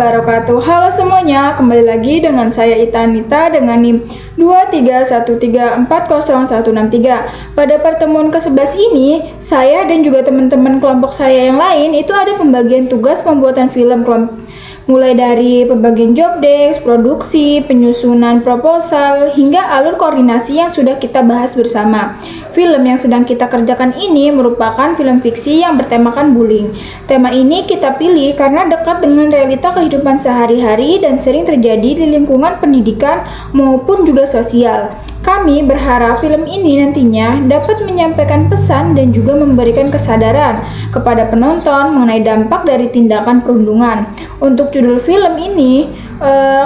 wabarakatuh. Halo semuanya, kembali lagi dengan saya Ita Anita dengan NIM 231340163. Pada pertemuan ke-11 ini, saya dan juga teman-teman kelompok saya yang lain itu ada pembagian tugas pembuatan film mulai dari pembagian job desk, produksi, penyusunan proposal, hingga alur koordinasi yang sudah kita bahas bersama. Film yang sedang kita kerjakan ini merupakan film fiksi yang bertemakan bullying. Tema ini kita pilih karena dekat dengan realita kehidupan sehari-hari dan sering terjadi di lingkungan pendidikan maupun juga sosial. Kami berharap film ini nantinya dapat menyampaikan pesan dan juga memberikan kesadaran kepada penonton mengenai dampak dari tindakan perundungan. Untuk judul film ini,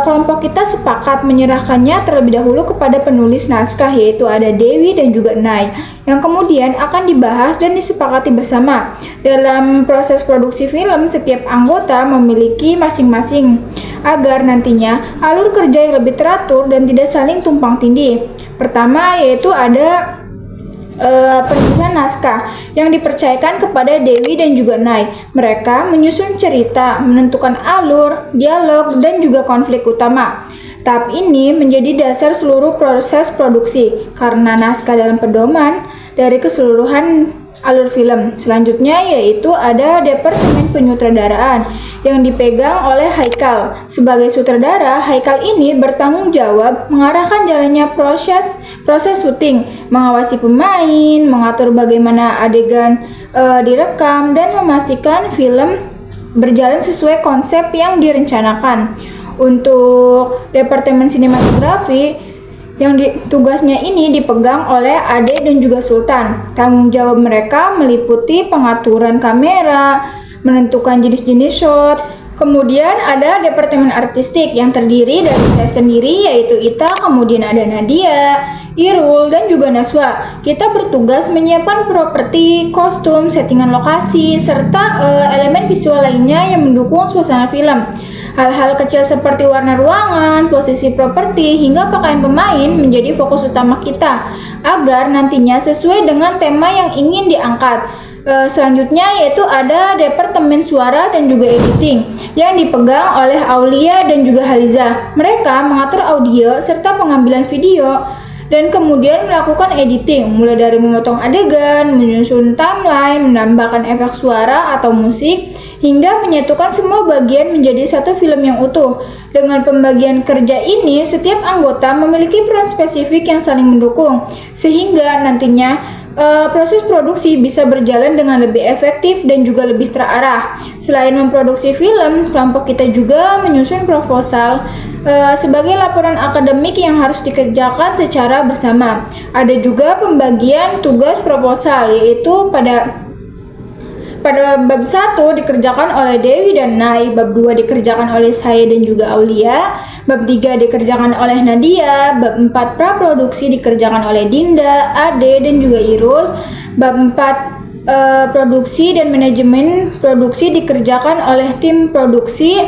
kelompok kita sepakat menyerahkannya terlebih dahulu kepada penulis naskah, yaitu ada Dewi dan juga Nay, yang kemudian akan dibahas dan disepakati bersama. Dalam proses produksi film, setiap anggota memiliki masing-masing agar nantinya alur kerja yang lebih teratur dan tidak saling tumpang tindih. Pertama yaitu ada penulisan naskah yang dipercayakan kepada Dewi dan juga Nay. Mereka menyusun cerita, menentukan alur, dialog, dan juga konflik utama. Tahap ini menjadi dasar seluruh proses produksi karena naskah dalam pedoman dari keseluruhan alur film. Selanjutnya yaitu ada Departemen Penyutradaraan yang dipegang oleh Haikal. Sebagai sutradara, Haikal ini bertanggung jawab mengarahkan jalannya proses syuting, mengawasi pemain, mengatur bagaimana adegan direkam, dan memastikan film berjalan sesuai konsep yang direncanakan. Untuk Departemen Sinematografi yang tugasnya ini dipegang oleh Ade dan juga Sultan. Tanggung jawab mereka meliputi pengaturan kamera, menentukan jenis-jenis shot. Kemudian ada Departemen Artistik yang terdiri dari saya sendiri yaitu Ita, kemudian ada Nadia, Irul, dan juga Naswa. Kita bertugas menyiapkan properti, kostum, settingan lokasi, serta elemen visual lainnya yang mendukung suasana film. Hal-hal kecil seperti warna ruangan, posisi properti, hingga pakaian pemain menjadi fokus utama kita agar nantinya sesuai dengan tema yang ingin diangkat. Selanjutnya yaitu ada Departemen Suara dan juga Editing yang dipegang oleh Aulia dan juga Haliza. Mereka mengatur audio serta pengambilan video dan kemudian melakukan editing, mulai dari memotong adegan, menyusun timeline, menambahkan efek suara atau musik, hingga menyatukan semua bagian menjadi satu film yang utuh. Dengan pembagian kerja ini, setiap anggota memiliki peran spesifik yang saling mendukung, sehingga nantinya proses produksi bisa berjalan dengan lebih efektif dan juga lebih terarah. Selain memproduksi film, kelompok kita juga menyusun proposal sebagai laporan akademik yang harus dikerjakan secara bersama. Ada juga pembagian tugas proposal, yaitu pada bab 1 dikerjakan oleh Dewi dan Nay, bab 2 dikerjakan oleh saya dan juga Aulia, bab 3 dikerjakan oleh Nadia, bab 4 praproduksi dikerjakan oleh Dinda, Ade, dan juga Irul, bab 4 produksi dan manajemen produksi dikerjakan oleh tim produksi,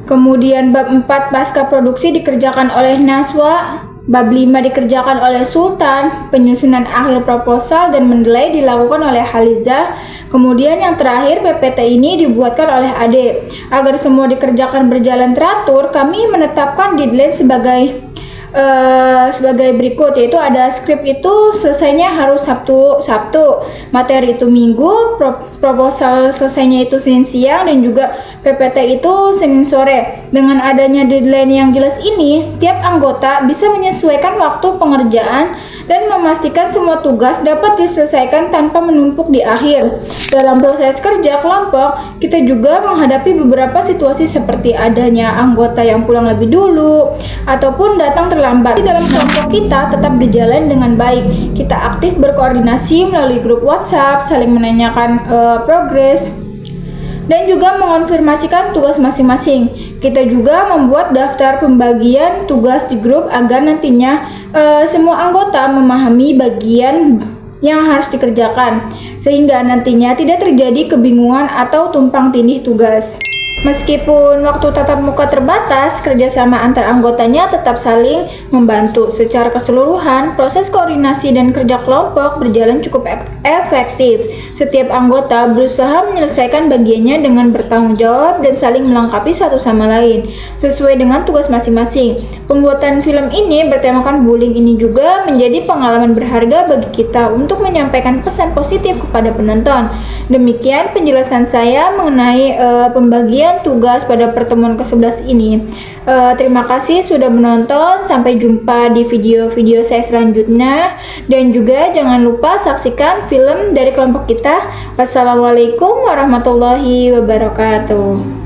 kemudian bab 4 pasca produksi dikerjakan oleh Naswa, bab 5 dikerjakan oleh Sultan, penyusunan akhir proposal dan mendelay dilakukan oleh Haliza. Kemudian yang terakhir PPT ini dibuatkan oleh Ade. Agar semua dikerjakan berjalan teratur, kami menetapkan deadline sebagai berikut, yaitu ada skrip itu selesainya harus Sabtu, materi itu Minggu, proposal selesainya itu Senin siang, dan juga PPT itu Senin sore. Dengan adanya deadline yang jelas ini, tiap anggota bisa menyesuaikan waktu pengerjaan dan memastikan semua tugas dapat diselesaikan tanpa menumpuk di akhir. Dalam proses kerja kelompok, kita juga menghadapi beberapa situasi seperti adanya anggota yang pulang lebih dulu ataupun datang terlambat. Dalam kelompok kita tetap berjalan dengan baik. Kita aktif berkoordinasi melalui grup WhatsApp, saling menanyakan progres, dan juga mengonfirmasikan tugas masing-masing. Kita juga membuat daftar pembagian tugas di grup agar nantinya semua anggota memahami bagian yang harus dikerjakan, sehingga nantinya tidak terjadi kebingungan atau tumpang tindih tugas. Meskipun waktu tatap muka terbatas, kerjasama antar anggotanya tetap saling membantu. Secara keseluruhan, proses koordinasi dan kerja kelompok berjalan cukup efektif. Setiap anggota berusaha menyelesaikan bagiannya dengan bertanggung jawab dan saling melengkapi satu sama lain, sesuai dengan tugas masing-masing. Pembuatan film ini bertemakan bullying ini juga menjadi pengalaman berharga bagi kita untuk menyampaikan pesan positif kepada penonton. Demikian penjelasan saya mengenai pembagian tugas pada pertemuan ke-11 ini. Terima kasih sudah menonton. Sampai jumpa di video-video saya selanjutnya. Dan juga jangan lupa saksikan film dari kelompok kita. Wassalamualaikum warahmatullahi wabarakatuh.